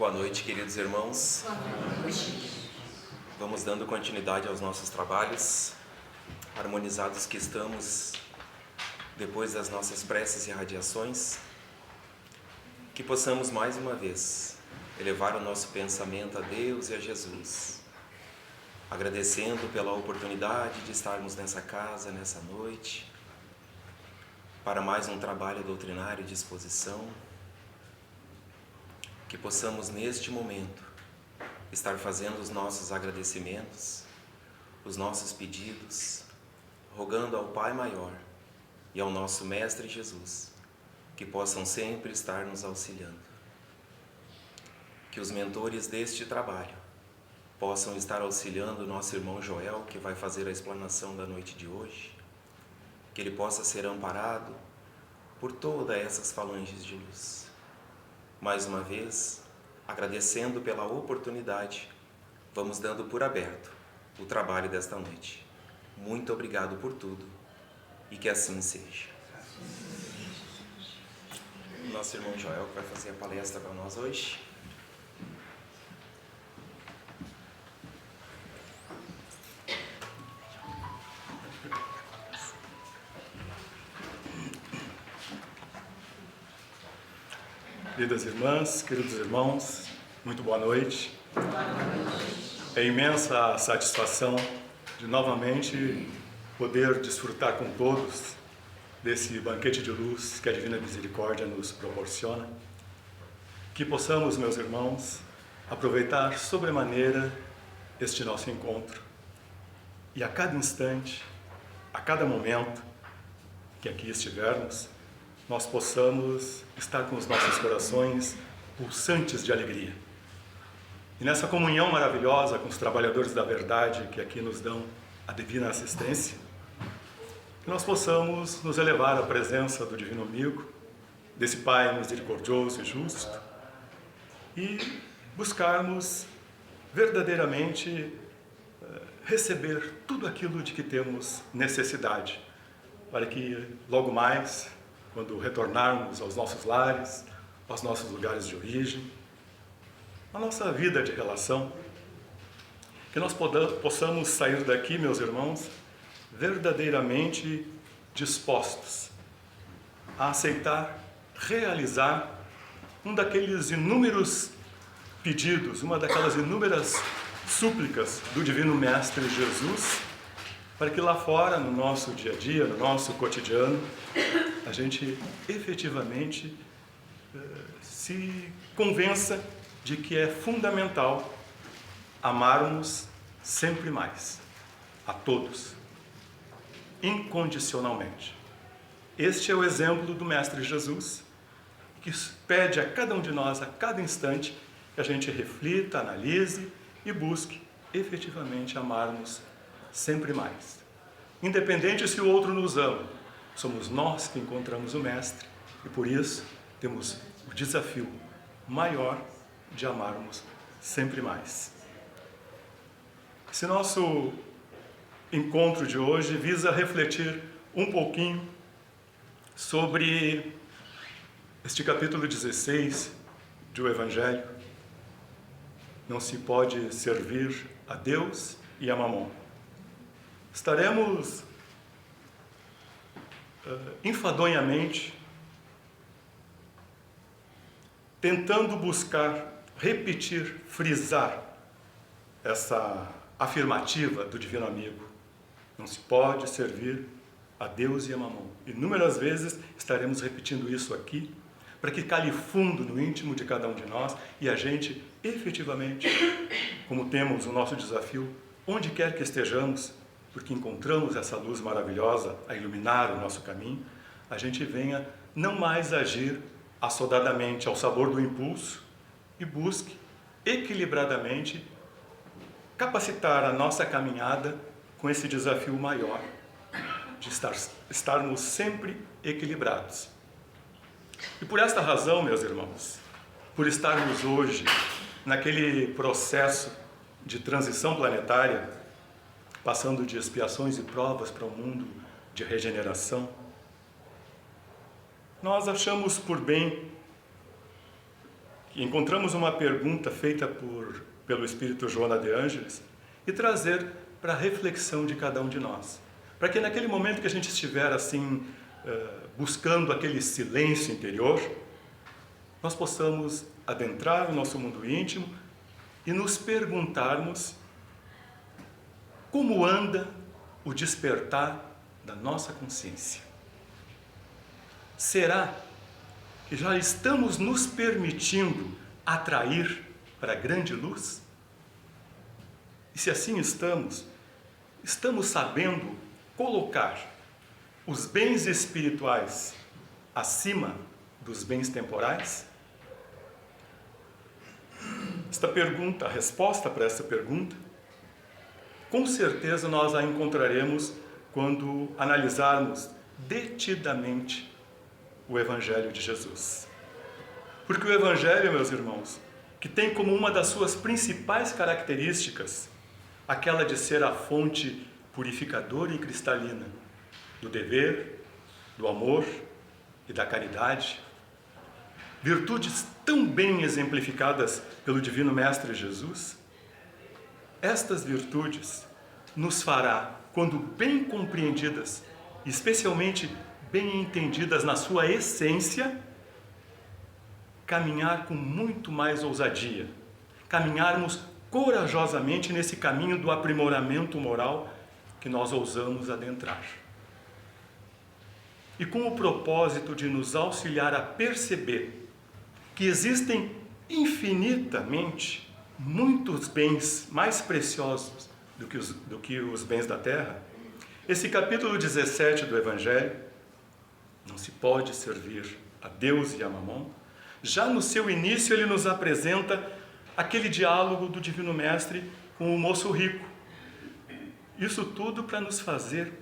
Boa noite, queridos irmãos. Boa noite. Vamos dando continuidade aos nossos trabalhos, harmonizados que estamos depois das nossas preces e radiações, que possamos mais uma vez elevar o nosso pensamento a Deus e a Jesus, agradecendo pela oportunidade de estarmos nessa casa, nessa noite, para mais um trabalho doutrinário de exposição, que possamos neste momento estar fazendo os nossos agradecimentos, os nossos pedidos, rogando ao Pai Maior e ao nosso Mestre Jesus, que possam sempre estar nos auxiliando. Que os mentores deste trabalho possam estar auxiliando o nosso irmão Joel, que vai fazer a explanação da noite de hoje, que ele possa ser amparado por todas essas falanges de luz. Mais uma vez, agradecendo pela oportunidade, vamos dando por aberto o trabalho desta noite. Muito obrigado por tudo e que assim seja. Nosso irmão Joel que vai fazer a palestra para nós hoje. Queridas irmãs, queridos irmãos, muito boa noite. É imensa a satisfação de novamente poder desfrutar com todos desse banquete de luz que a Divina Misericórdia nos proporciona. Que possamos, meus irmãos, aproveitar sobremaneira este nosso encontro e a cada instante, a cada momento que aqui estivermos, nós possamos estar com os nossos corações pulsantes de alegria. E nessa comunhão maravilhosa com os trabalhadores da verdade que aqui nos dão a divina assistência, que nós possamos nos elevar à presença do Divino Amigo, desse Pai misericordioso e justo, e buscarmos verdadeiramente receber tudo aquilo de que temos necessidade, para que logo mais, quando retornarmos aos nossos lares, aos nossos lugares de origem, a nossa vida de relação, que nós possamos sair daqui, meus irmãos, verdadeiramente dispostos a aceitar, realizar um daqueles inúmeros pedidos, uma daquelas inúmeras súplicas do Divino Mestre Jesus, para que lá fora, no nosso dia a dia, no nosso cotidiano, a gente efetivamente se convença de que é fundamental amarmos sempre mais, a todos, incondicionalmente. Este é o exemplo do Mestre Jesus, que pede a cada um de nós, a cada instante, que a gente reflita, analise e busque efetivamente amarmos sempre mais. Independente se o outro nos ama, somos nós que encontramos o Mestre e por isso temos o desafio maior de amarmos sempre mais. Esse nosso encontro de hoje visa refletir um pouquinho sobre este capítulo 16 do Evangelho. Não se pode servir a Deus e a Mamon. Estaremos enfadonhamente tentando buscar, repetir, frisar essa afirmativa do Divino Amigo. Não se pode servir a Deus e a Mamon. Inúmeras vezes estaremos repetindo isso aqui, para que cale fundo no íntimo de cada um de nós e a gente, efetivamente, como temos o nosso desafio, onde quer que estejamos, porque encontramos essa luz maravilhosa a iluminar o nosso caminho, a gente venha não mais agir assodadamente ao sabor do impulso e busque equilibradamente capacitar a nossa caminhada com esse desafio maior de estarmos sempre equilibrados. E por esta razão, meus irmãos, por estarmos hoje naquele processo de transição planetária, passando de expiações e provas para um mundo de regeneração, nós achamos por bem encontramos uma pergunta feita pelo Espírito Joana de Ângeles e trazer para a reflexão de cada um de nós. Para que naquele momento que a gente estiver assim, buscando aquele silêncio interior, nós possamos adentrar o nosso mundo íntimo e nos perguntarmos como anda o despertar da nossa consciência. Será que já estamos nos permitindo atrair para a grande luz? E se assim estamos sabendo colocar os bens espirituais acima dos bens temporais? A resposta para essa pergunta, com certeza nós a encontraremos quando analisarmos detidamente o Evangelho de Jesus. Porque o Evangelho, meus irmãos, que tem como uma das suas principais características aquela de ser a fonte purificadora e cristalina do dever, do amor e da caridade, virtudes tão bem exemplificadas pelo Divino Mestre Jesus, estas virtudes nos fará, quando bem compreendidas, especialmente bem entendidas na sua essência, caminhar com muito mais ousadia, caminharmos corajosamente nesse caminho do aprimoramento moral que nós ousamos adentrar. E com o propósito de nos auxiliar a perceber que existem infinitamente muitos bens mais preciosos do que os bens da terra, esse capítulo 17 do Evangelho, não se pode servir a Deus e a Mamon, já no seu início ele nos apresenta aquele diálogo do Divino Mestre com o moço rico. Isso tudo para nos fazer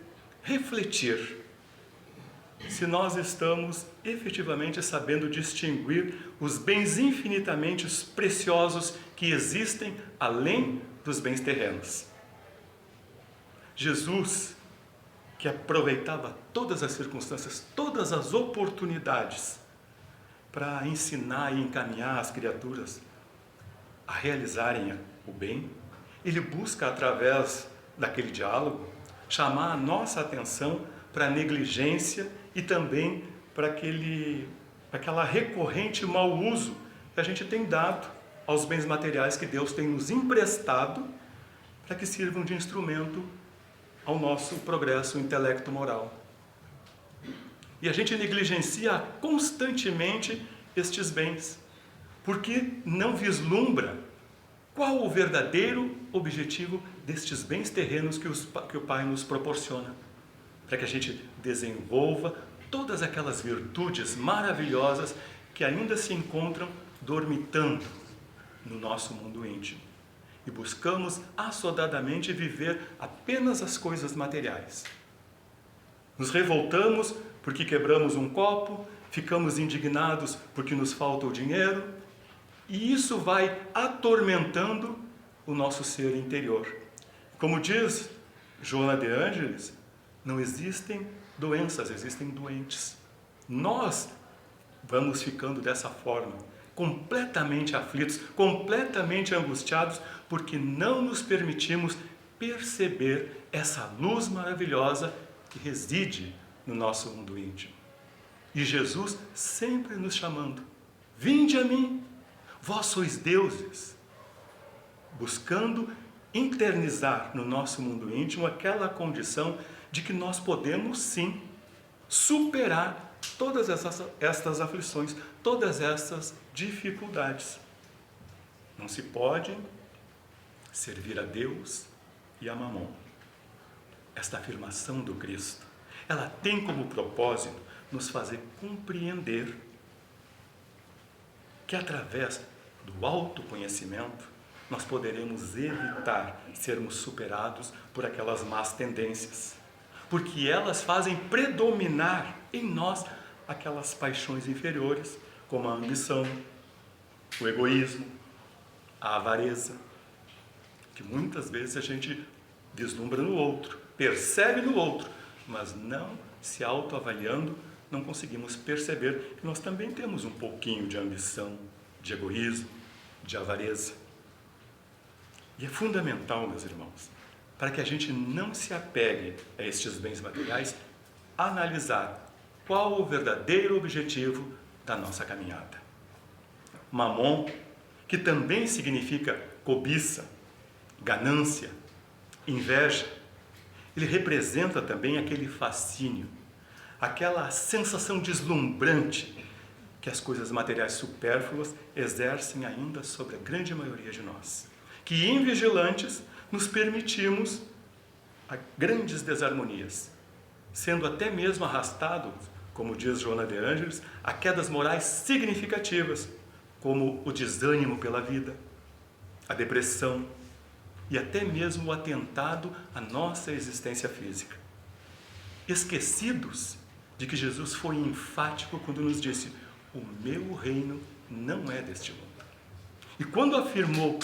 refletir se nós estamos efetivamente sabendo distinguir os bens infinitamente preciosos que existem além dos bens terrenos. Jesus, que aproveitava todas as circunstâncias, todas as oportunidades para ensinar e encaminhar as criaturas a realizarem o bem, ele busca, através daquele diálogo, chamar a nossa atenção para a negligência e também para aquela recorrente mau uso que a gente tem dado aos bens materiais que Deus tem nos emprestado para que sirvam de instrumento ao nosso progresso intelecto-moral. E a gente negligencia constantemente estes bens, porque não vislumbra qual o verdadeiro objetivo destes bens terrenos que o Pai nos proporciona, para que a gente desenvolva todas aquelas virtudes maravilhosas que ainda se encontram dormitando no nosso mundo íntimo. E buscamos assodadamente viver apenas as coisas materiais. Nos revoltamos porque quebramos um copo, ficamos indignados porque nos falta o dinheiro, e isso vai atormentando o nosso ser interior. Como diz Joana de Ângeles, não existem doenças, existem doentes. Nós vamos ficando dessa forma, completamente aflitos, completamente angustiados, porque não nos permitimos perceber essa luz maravilhosa que reside no nosso mundo íntimo. E Jesus sempre nos chamando: vinde a mim, vós sois deuses, buscando internizar no nosso mundo íntimo aquela condição de que nós podemos sim superar todas estas aflições, todas essas dificuldades. Não se pode servir a Deus e a Mamon. Esta afirmação do Cristo, ela tem como propósito nos fazer compreender que através do autoconhecimento nós poderemos evitar sermos superados por aquelas más tendências, porque elas fazem predominar em nós aquelas paixões inferiores, como a ambição, o egoísmo, a avareza, que muitas vezes a gente vislumbra no outro, percebe no outro, mas não se autoavaliando, não conseguimos perceber que nós também temos um pouquinho de ambição, de egoísmo, de avareza. E é fundamental, meus irmãos, para que a gente não se apegue a estes bens materiais, analisar qual o verdadeiro objetivo da nossa caminhada. Mamon, que também significa cobiça, ganância, inveja, ele representa também aquele fascínio, aquela sensação deslumbrante que as coisas materiais supérfluas exercem ainda sobre a grande maioria de nós, que invigilantes nos permitimos a grandes desarmonias, sendo até mesmo arrastados, como diz Joana de Ângeles, a quedas morais significativas, como o desânimo pela vida, a depressão e até mesmo o atentado à nossa existência física. Esquecidos de que Jesus foi enfático quando nos disse: o meu reino não é deste mundo. E quando afirmou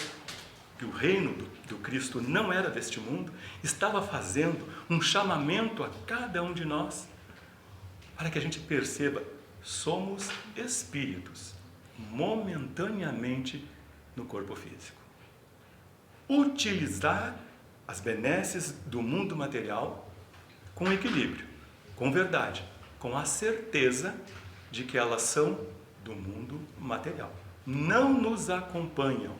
que o reino do Cristo não era deste mundo, estava fazendo um chamamento a cada um de nós para que a gente perceba: somos espíritos momentaneamente no corpo físico. Utilizar as benesses do mundo material com equilíbrio, com verdade, com a certeza de que elas são do mundo material. Não nos acompanham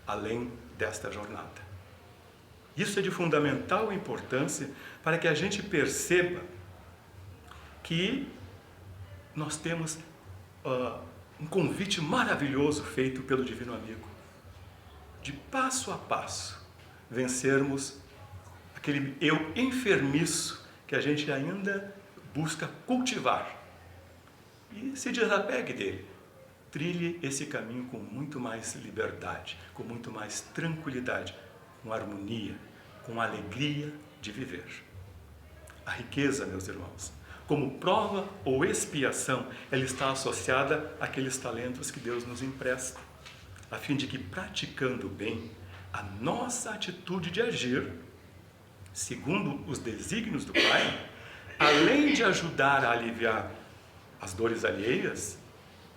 além desta jornada. Isso é de fundamental importância para que a gente perceba que nós temos um convite maravilhoso feito pelo Divino Amigo, de passo a passo vencermos aquele eu enfermiço que a gente ainda busca cultivar, e se desapegue dele. Trilhe esse caminho com muito mais liberdade, com muito mais tranquilidade, com harmonia, com alegria de viver. A riqueza, meus irmãos, como prova ou expiação, ela está associada àqueles talentos que Deus nos empresta, a fim de que, praticando o bem, a nossa atitude de agir, segundo os desígnios do Pai, além de ajudar a aliviar as dores alheias,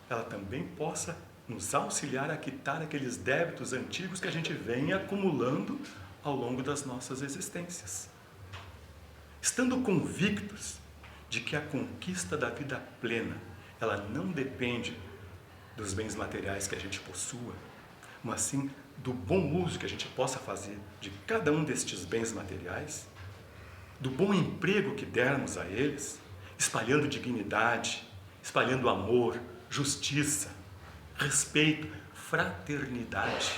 ela também possa nos auxiliar a quitar aqueles débitos antigos que a gente vem acumulando ao longo das nossas existências. Estando convictos de que a conquista da vida plena, ela não depende dos bens materiais que a gente possua, mas sim do bom uso que a gente possa fazer de cada um destes bens materiais, do bom emprego que dermos a eles, espalhando dignidade, espalhando amor, justiça, respeito, fraternidade.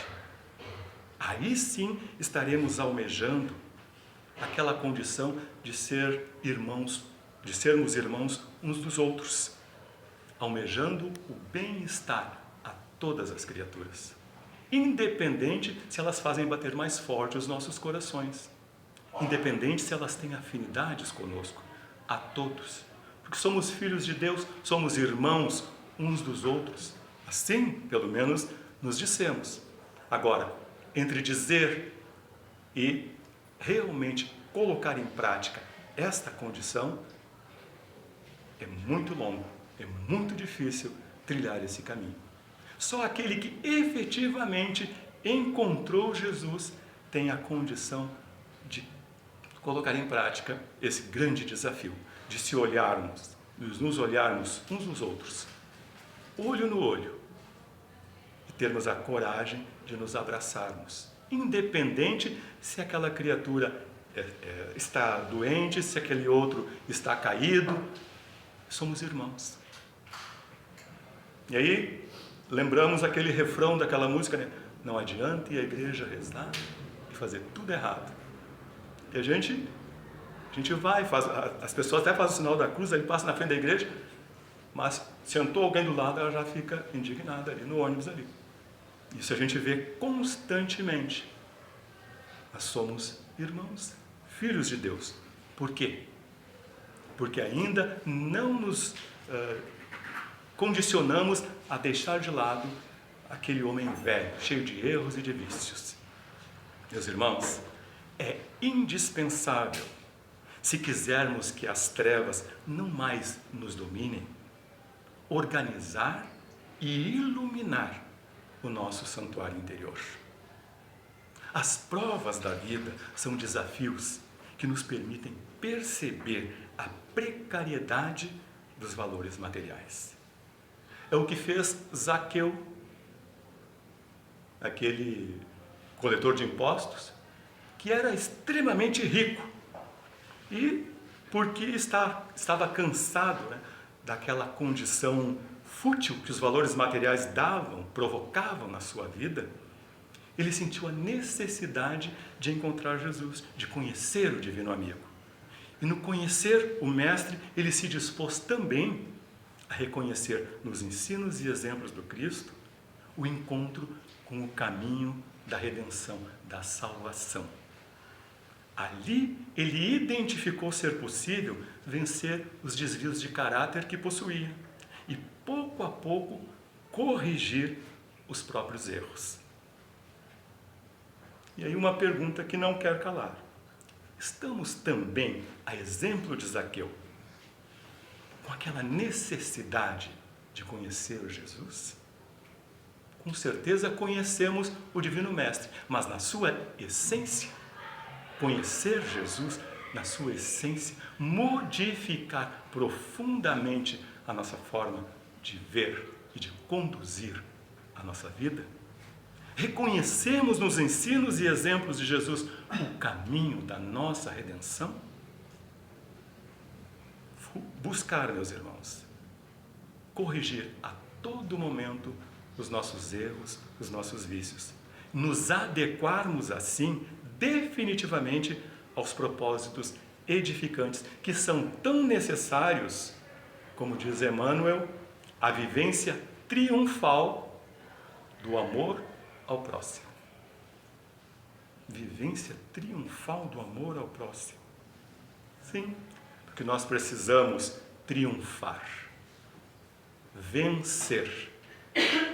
Aí sim estaremos almejando aquela condição de ser irmãos, de sermos irmãos uns dos outros, almejando o bem-estar a todas as criaturas, independente se elas fazem bater mais forte os nossos corações, independente se elas têm afinidades conosco, a todos, porque somos filhos de Deus, somos irmãos uns dos outros. Assim, pelo menos, nos dissemos. Agora, entre dizer e realmente colocar em prática esta condição, é muito longo, é muito difícil trilhar esse caminho. Só aquele que efetivamente encontrou Jesus tem a condição de colocar em prática esse grande desafio, de se olharmos, de nos olharmos uns nos outros, olho no olho, e termos a coragem de nos abraçarmos, independente se aquela criatura está doente, se aquele outro está caído, somos irmãos. E aí, lembramos aquele refrão daquela música, né? Não adianta ir à igreja rezar e fazer tudo errado. E a gente vai, as pessoas até fazem o sinal da cruz, aí passa na frente da igreja, mas sentou alguém do lado, ela já fica indignada ali, no ônibus ali. Isso a gente vê constantemente. Nós somos irmãos, filhos de Deus. Por quê? Porque ainda não nos condicionamos a deixar de lado aquele homem velho, cheio de erros e de vícios. Meus irmãos, é indispensável, se quisermos que as trevas não mais nos dominem, organizar e iluminar o nosso santuário interior. As provas da vida são desafios que nos permitem perceber a precariedade dos valores materiais. É o que fez Zaqueu, aquele coletor de impostos, que era extremamente rico e porque estava cansado, daquela condição fútil que os valores materiais provocavam na sua vida, ele sentiu a necessidade de encontrar Jesus, de conhecer o divino amigo. E no conhecer o Mestre, ele se dispôs também a reconhecer nos ensinos e exemplos do Cristo o encontro com o caminho da redenção, da salvação. Ali, ele identificou ser possível vencer os desvios de caráter que possuía e, pouco a pouco, corrigir os próprios erros. E aí uma pergunta que não quer calar. Estamos também, a exemplo de Zaqueu, com aquela necessidade de conhecer o Jesus? Com certeza conhecemos o Divino Mestre, mas na sua essência, conhecer Jesus, na sua essência, modificar profundamente a nossa forma de ver e de conduzir a nossa vida? Reconhecemos nos ensinos e exemplos de Jesus o caminho da nossa redenção? Buscar, meus irmãos, corrigir a todo momento os nossos erros, os nossos vícios. Nos adequarmos, assim, definitivamente aos propósitos edificantes que são tão necessários, como diz Emmanuel, a vivência triunfal do amor ao próximo. Vivência triunfal do amor ao próximo. Sim, porque nós precisamos triunfar, vencer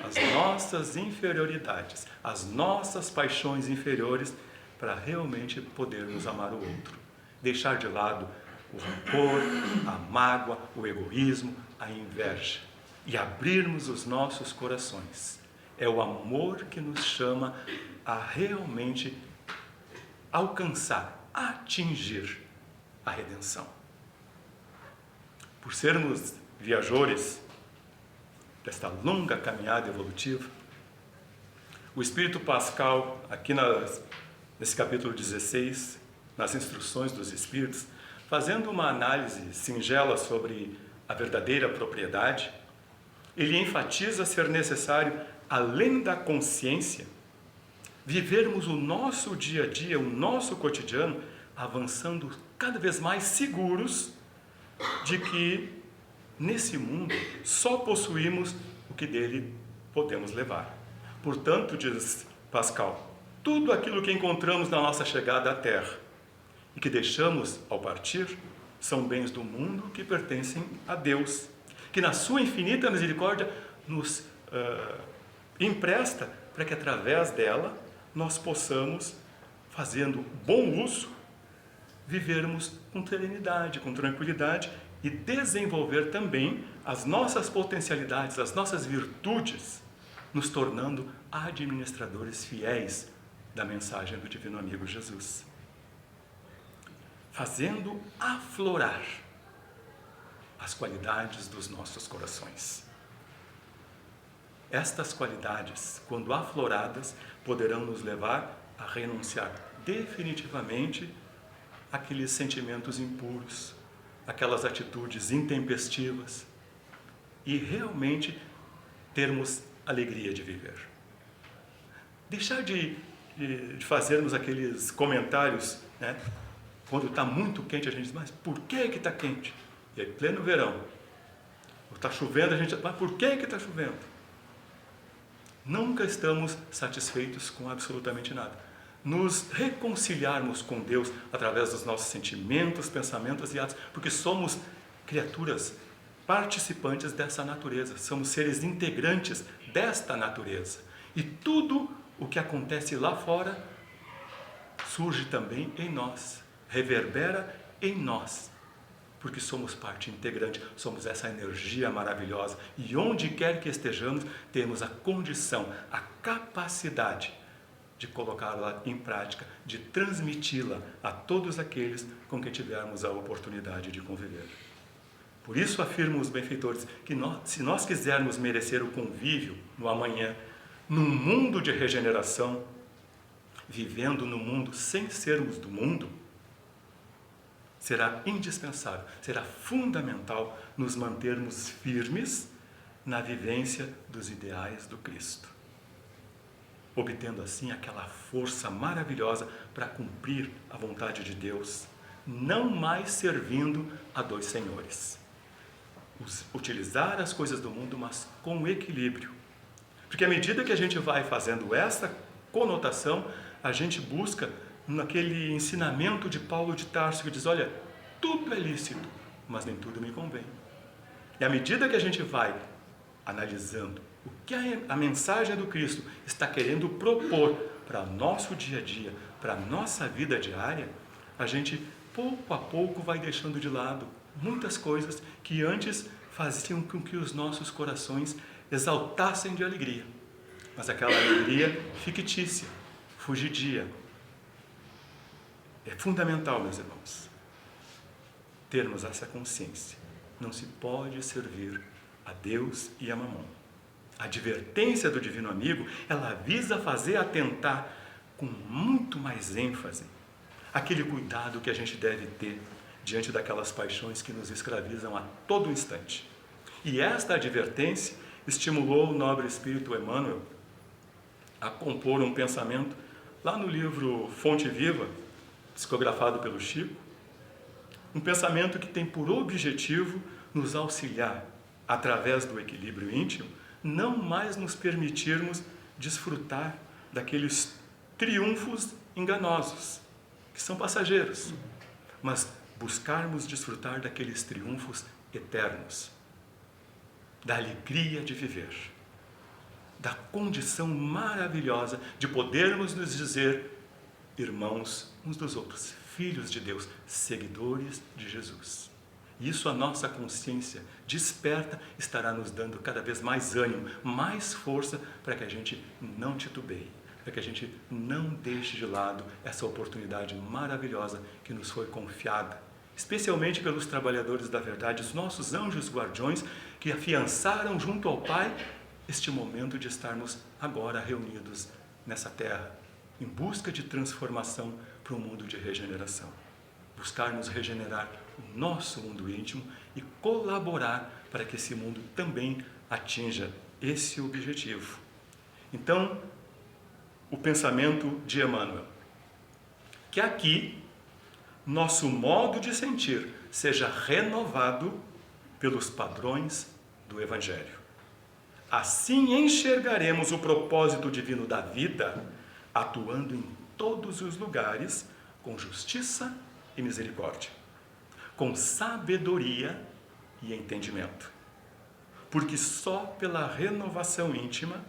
as nossas inferioridades, as nossas paixões inferiores, para realmente podermos amar o outro. Deixar de lado o rancor, a mágoa, o egoísmo, a inveja e abrirmos os nossos corações. É o amor que nos chama a realmente alcançar, atingir a redenção. Por sermos viajores desta longa caminhada evolutiva, o Espírito Pascal, aqui nesse capítulo 16, nas instruções dos Espíritos, fazendo uma análise singela sobre a verdadeira propriedade, ele enfatiza ser necessário, além da consciência, vivermos o nosso dia a dia, o nosso cotidiano, avançando cada vez mais seguros de que nesse mundo só possuímos o que dele podemos levar. Portanto, diz Pascal, tudo aquilo que encontramos na nossa chegada à Terra e que deixamos ao partir são bens do mundo que pertencem a Deus, que na sua infinita misericórdia nos empresta para que através dela nós possamos, fazendo bom uso, vivermos com serenidade, com tranquilidade e desenvolver também as nossas potencialidades, as nossas virtudes, nos tornando administradores fiéis da mensagem do Divino Amigo Jesus. Fazendo aflorar as qualidades dos nossos corações. Estas qualidades, quando afloradas, poderão nos levar a renunciar definitivamente àqueles sentimentos impuros, aquelas atitudes intempestivas e realmente termos alegria de viver. Deixar de fazermos aqueles comentários, quando está muito quente, a gente diz, mas por que está quente? E aí, pleno verão, está chovendo, a gente diz, mas por que está chovendo? Nunca estamos satisfeitos com absolutamente nada. Nos reconciliarmos com Deus através dos nossos sentimentos, pensamentos e atos, porque somos criaturas participantes dessa natureza, somos seres integrantes desta natureza. E tudo o que acontece lá fora surge também em nós, reverbera em nós. porque somos parte integrante, somos essa energia maravilhosa e onde quer que estejamos, temos a condição, a capacidade de colocá-la em prática, de transmiti-la a todos aqueles com quem tivermos a oportunidade de conviver. Por isso afirmam os benfeitores que se nós quisermos merecer o convívio no amanhã, num mundo de regeneração, vivendo no mundo sem sermos do mundo, será indispensável, será fundamental nos mantermos firmes na vivência dos ideais do Cristo, obtendo assim aquela força maravilhosa para cumprir a vontade de Deus, não mais servindo a dois senhores. Utilizar as coisas do mundo, mas com equilíbrio. Porque à medida que a gente vai fazendo essa conotação, a gente busca naquele ensinamento de Paulo de Tarso que diz, olha, tudo é lícito, mas nem tudo me convém. E à medida que a gente vai analisando o que a mensagem do Cristo está querendo propor para o nosso dia a dia, para a nossa vida diária, a gente pouco a pouco vai deixando de lado muitas coisas que antes faziam com que os nossos corações exaltassem de alegria. Mas aquela alegria fictícia, fugidia. É fundamental, meus irmãos, termos essa consciência. Não se pode servir a Deus e a Mamon. A advertência do Divino Amigo, ela visa fazer atentar com muito mais ênfase aquele cuidado que a gente deve ter diante daquelas paixões que nos escravizam a todo instante. E esta advertência estimulou o nobre espírito Emmanuel a compor um pensamento lá no livro Fonte Viva, psicografado pelo Chico, um pensamento que tem por objetivo nos auxiliar, através do equilíbrio íntimo, não mais nos permitirmos desfrutar daqueles triunfos enganosos, que são passageiros, mas buscarmos desfrutar daqueles triunfos eternos, da alegria de viver, da condição maravilhosa de podermos nos dizer irmãos uns dos outros, filhos de Deus, seguidores de Jesus. Isso a nossa consciência desperta estará nos dando cada vez mais ânimo, mais força para que a gente não titubeie, para que a gente não deixe de lado essa oportunidade maravilhosa que nos foi confiada, especialmente pelos trabalhadores da verdade, os nossos anjos guardiões que afiançaram junto ao Pai este momento de estarmos agora reunidos nessa terra, em busca de transformação para um mundo de regeneração. Buscarmos regenerar o nosso mundo íntimo e colaborar para que esse mundo também atinja esse objetivo. Então, o pensamento de Emmanuel, que aqui nosso modo de sentir seja renovado pelos padrões do Evangelho. Assim enxergaremos o propósito divino da vida, atuando em todos os lugares com justiça e misericórdia, com sabedoria e entendimento. Porque só pela renovação íntima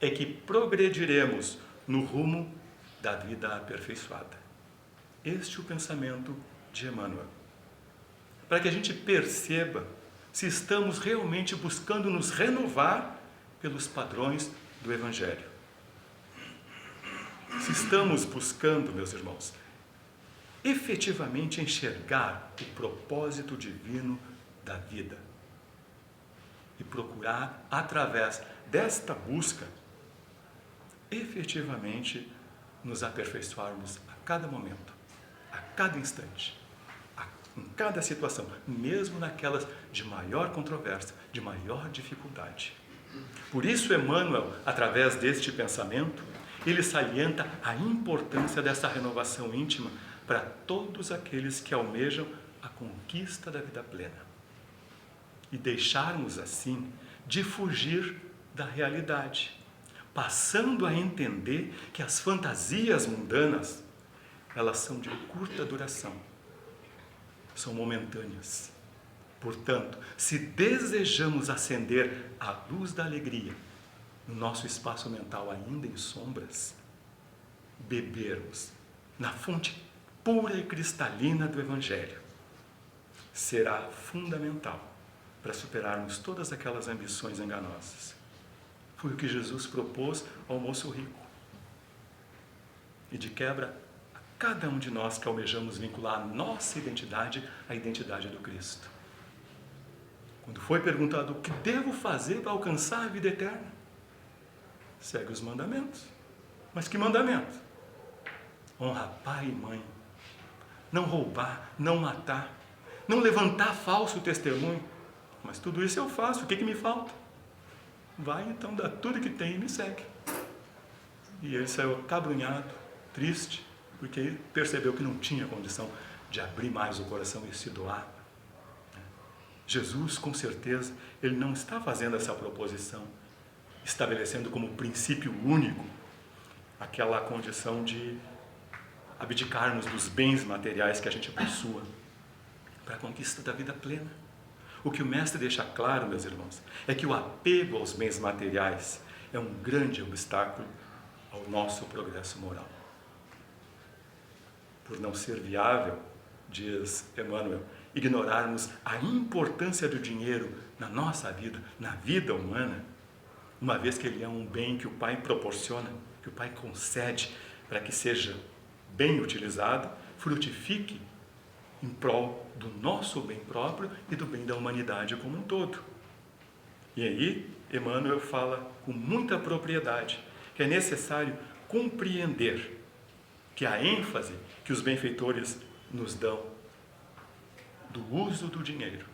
é que progrediremos no rumo da vida aperfeiçoada. Este é o pensamento de Emmanuel. Para que a gente perceba se estamos realmente buscando nos renovar pelos padrões do Evangelho. Se estamos buscando, meus irmãos, efetivamente enxergar o propósito divino da vida e procurar, através desta busca, efetivamente nos aperfeiçoarmos a cada momento, a cada instante, em cada situação, mesmo naquelas de maior controvérsia, de maior dificuldade. Por isso, Emmanuel, através deste pensamento, ele salienta a importância dessa renovação íntima para todos aqueles que almejam a conquista da vida plena. E deixarmos, assim, de fugir da realidade, passando a entender que as fantasias mundanas, elas são de curta duração, são momentâneas. Portanto, se desejamos acender a luz da alegria no nosso espaço mental ainda em sombras, bebermos na fonte pura e cristalina do Evangelho, será fundamental para superarmos todas aquelas ambições enganosas. Foi o que Jesus propôs ao moço rico. E de quebra, a cada um de nós que almejamos vincular a nossa identidade à identidade do Cristo. Quando foi perguntado o que devo fazer para alcançar a vida eterna, segue os mandamentos. Mas que mandamento? Honra pai e mãe. Não roubar, não matar, não levantar falso testemunho. Mas tudo isso eu faço, o que me falta? Vai então, dá tudo que tem e me segue. E ele saiu acabrunhado, triste, porque ele percebeu que não tinha condição de abrir mais o coração e se doar. Jesus, com certeza, ele não está fazendo essa proposição, estabelecendo como princípio único aquela condição de abdicarmos dos bens materiais que a gente possua para a conquista da vida plena. O que o mestre deixa claro, meus irmãos, é que o apego aos bens materiais é um grande obstáculo ao nosso progresso moral. Por não ser viável, diz Emmanuel, ignorarmos a importância do dinheiro na nossa vida, na vida humana, uma vez que ele é um bem que o Pai proporciona, que o Pai concede para que seja bem utilizado, frutifique em prol do nosso bem próprio e do bem da humanidade como um todo. E aí, Emmanuel fala com muita propriedade que é necessário compreender que a ênfase que os benfeitores nos dão do uso do dinheiro.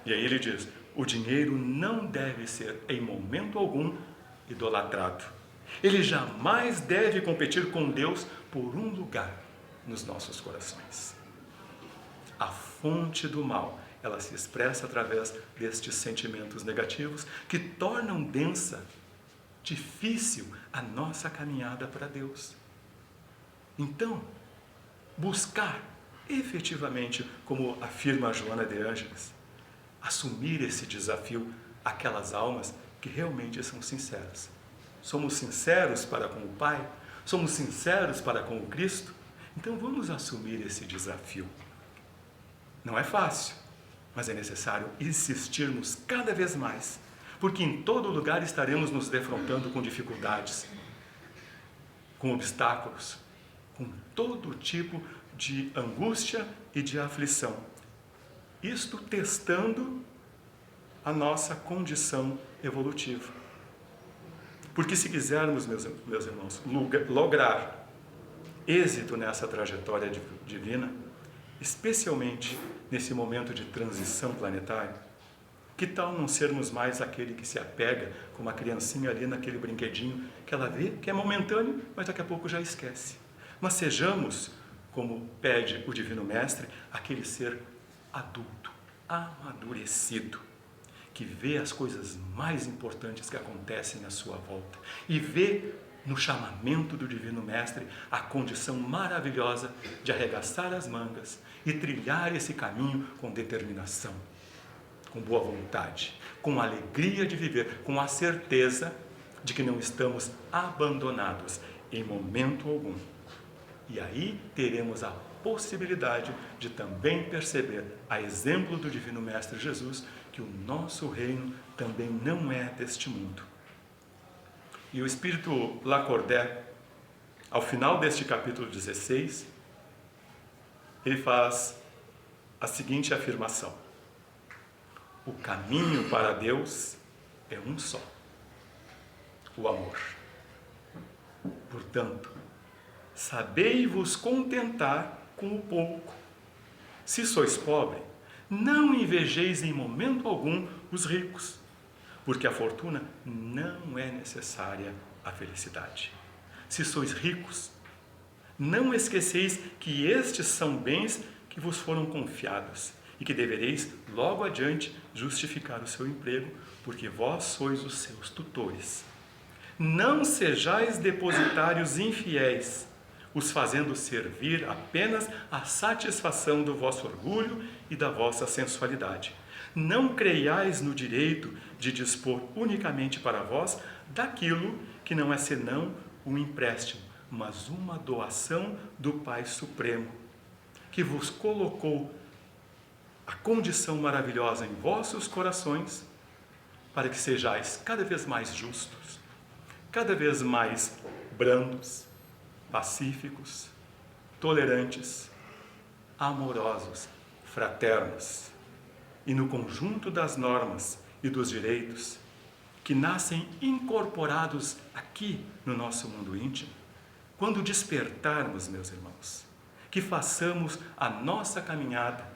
E aí ele diz, o dinheiro não deve ser, em momento algum, idolatrado. Ele jamais deve competir com Deus por um lugar nos nossos corações. A fonte do mal, ela se expressa através destes sentimentos negativos que tornam densa, difícil a nossa caminhada para Deus. Então, buscar efetivamente, como afirma Joana de Ângeles, assumir esse desafio àquelas almas que realmente são sinceras. Somos sinceros para com o Pai? Somos sinceros para com o Cristo? Então vamos assumir esse desafio. Não é fácil, mas é necessário insistirmos cada vez mais, porque em todo lugar estaremos nos defrontando com dificuldades, com obstáculos, com todo tipo de angústia e de aflição. Isto testando a nossa condição evolutiva. Porque se quisermos, meus irmãos, lograr êxito nessa trajetória divina, especialmente nesse momento de transição planetária, que tal não sermos mais aquele que se apega como a criancinha ali naquele brinquedinho que ela vê que é momentâneo, mas daqui a pouco já esquece. Mas sejamos, como pede o Divino Mestre, aquele ser adulto, amadurecido, que vê as coisas mais importantes que acontecem à sua volta e vê no chamamento do Divino Mestre a condição maravilhosa de arregaçar as mangas e trilhar esse caminho com determinação, com boa vontade, com alegria de viver, com a certeza de que não estamos abandonados em momento algum. E aí teremos a possibilidade de também perceber, a exemplo do Divino Mestre Jesus, que o nosso reino também não é deste mundo. E o Espírito Lacordaire, ao final deste capítulo 16, ele faz a seguinte afirmação: o caminho para Deus é um só, o amor. Portanto, sabei-vos contentar com o pouco. Se sois pobre, não invejeis em momento algum os ricos, porque a fortuna não é necessária à felicidade. Se sois ricos, não esqueceis que estes são bens que vos foram confiados e que devereis logo adiante justificar o seu emprego, porque vós sois os seus tutores. Não sejais depositários infiéis, os fazendo servir apenas à satisfação do vosso orgulho e da vossa sensualidade. Não creiais no direito de dispor unicamente para vós daquilo que não é senão um empréstimo, mas uma doação do Pai Supremo, que vos colocou a condição maravilhosa em vossos corações, para que sejais cada vez mais justos, cada vez mais brandos, pacíficos, tolerantes, amorosos, fraternos, e no conjunto das normas e dos direitos que nascem incorporados aqui no nosso mundo íntimo, quando despertarmos, meus irmãos, que façamos a nossa caminhada,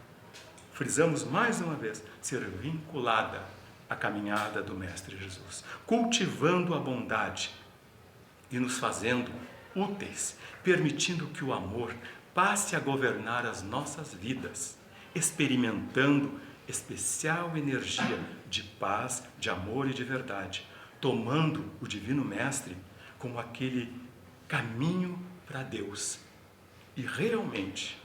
frisamos mais uma vez, ser vinculada à caminhada do Mestre Jesus, cultivando a bondade e nos fazendo úteis, permitindo que o amor passe a governar as nossas vidas, experimentando especial energia de paz, de amor e de verdade, tomando o Divino Mestre como aquele caminho para Deus e realmente,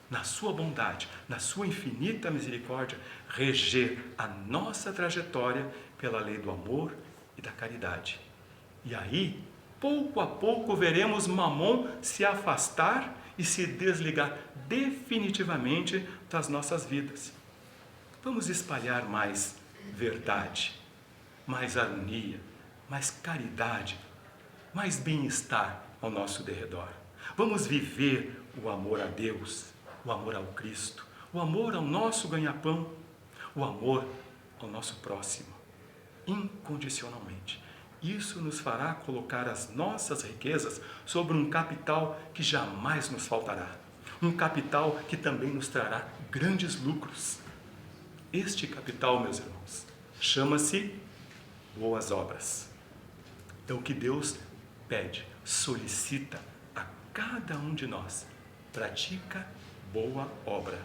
na sua bondade, na sua infinita misericórdia, reger a nossa trajetória pela lei do amor e da caridade. E aí, pouco a pouco, veremos Mamon se afastar e se desligar definitivamente das nossas vidas. Vamos espalhar mais verdade, mais harmonia, mais caridade, mais bem-estar ao nosso derredor. Vamos viver o amor a Deus, o amor ao Cristo, o amor ao nosso ganha-pão, o amor ao nosso próximo, incondicionalmente. Isso nos fará colocar as nossas riquezas sobre um capital que jamais nos faltará. Um capital que também nos trará grandes lucros. Este capital, meus irmãos, chama-se boas obras. É o que Deus pede, solicita a cada um de nós. Pratica boa obra,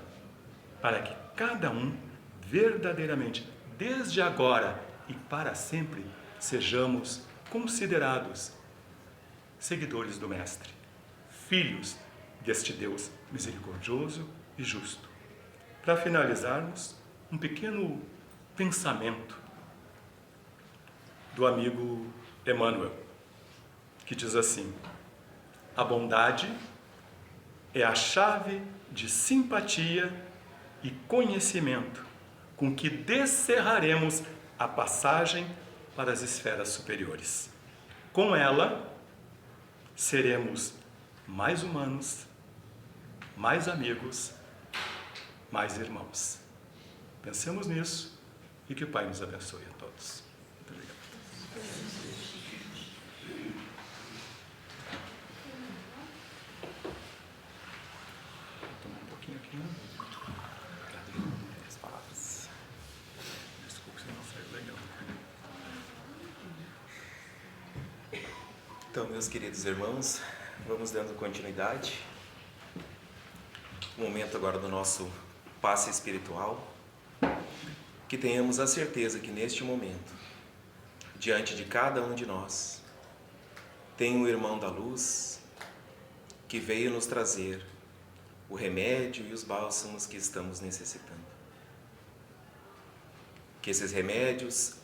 para que cada um verdadeiramente, desde agora e para sempre, sejamos considerados seguidores do Mestre, filhos deste Deus misericordioso e justo. Para finalizarmos, um pequeno pensamento do amigo Emmanuel, que diz assim: a bondade é a chave de simpatia e conhecimento com que descerraremos a passagem para as esferas superiores. Com ela, seremos mais humanos, mais amigos, mais irmãos. Pensemos nisso e que o Pai nos abençoe a todos. Muito obrigado. Vou tomar um pouquinho aqui, né? As palavras. Desculpe se não saiu legal. Então, meus queridos irmãos, vamos dando continuidade. O momento agora do nosso passe espiritual. Que tenhamos a certeza que neste momento, diante de cada um de nós, tem um irmão da luz que veio nos trazer o remédio e os bálsamos que estamos necessitando. Que esses remédios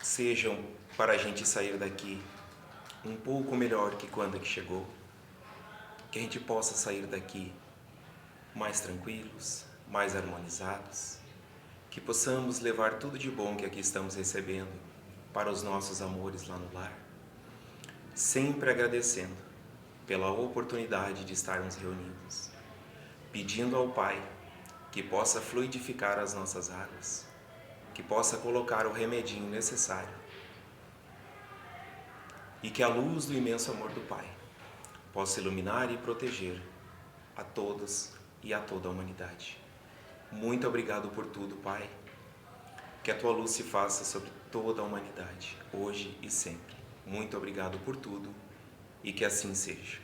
sejam para a gente sair daqui um pouco melhor que quando que chegou. Que a gente possa sair daqui mais tranquilos, mais harmonizados. Que possamos levar tudo de bom que aqui estamos recebendo para os nossos amores lá no lar. Sempre agradecendo pela oportunidade de estarmos reunidos. Pedindo ao Pai que possa fluidificar as nossas águas. Que possa colocar o remedinho necessário. E que a luz do imenso amor do Pai possa iluminar e proteger a todos e a toda a humanidade. Muito obrigado por tudo, Pai. Que a Tua luz se faça sobre toda a humanidade, hoje e sempre. Muito obrigado por tudo e que assim seja.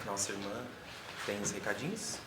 Nossa irmã tem os recadinhos?